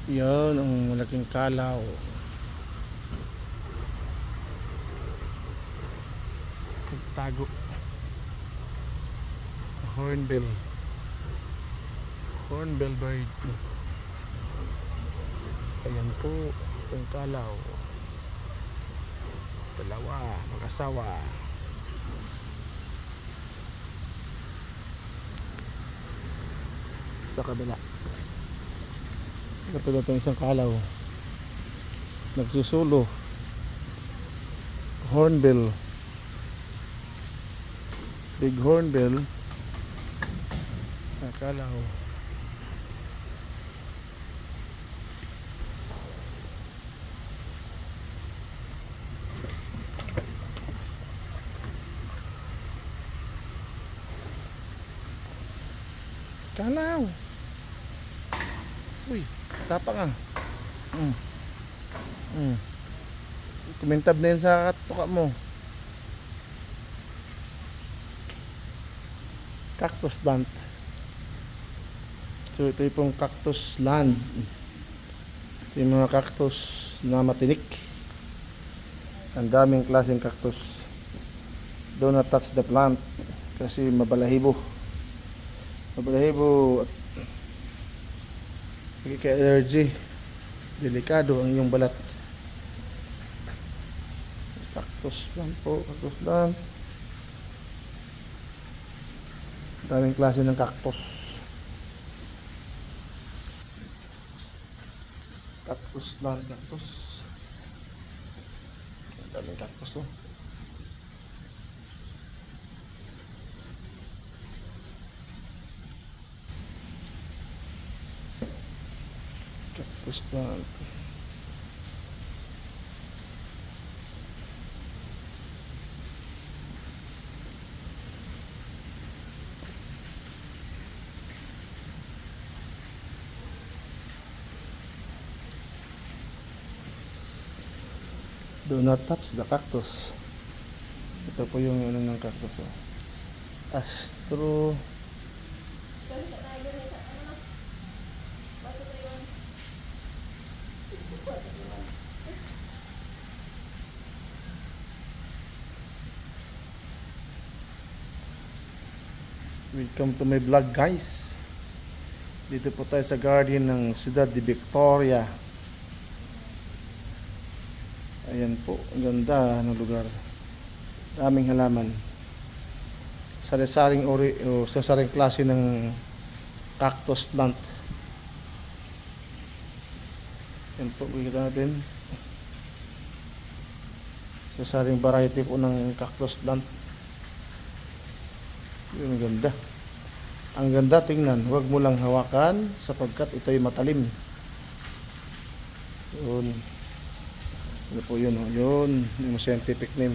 Yan ang malaking kalaw. Tago. Hornbill. Hornbill bird. Ayan po yung kalaw. Dalawa, mag-asawa. Sa kabila. Ito itong isang kalaw. Nagsusulo. Hornbill. Big hornbill. Kalaw. Kalaw. Uy, tapang ah. Kumintab na yun sa tuka mo. Cactus plant. So ito yung cactus land. Ito yung mga cactus na matinik. Ang daming klaseng cactus. Do not touch the plant kasi mabalahibo. Mabalahibo at nagkaka-allergy. Delikado ang iyong balat. Cactus plant po, cactus plant. Daming klase ng cactus. Cactus plant, cactus. Daming cactus oh. Cactus plant. Do not touch the cactus. Ito po yung ano ng cactus oh. Astro. Welcome to my vlog guys. Dito po tayo sa garden ng Ciudad de Victoria. Ayan po, ang ganda ng lugar. Daming halaman. Sari-saring ori o sasaring klase ng cactus plant. Ayan po, kita natin. Sasaring variety po ng cactus plant. Yun, ang ganda. Ang ganda tingnan. Huwag mo lang hawakan sapagkat ito'y matalim. Yun. Ano po yun? Yun. Yung scientific name.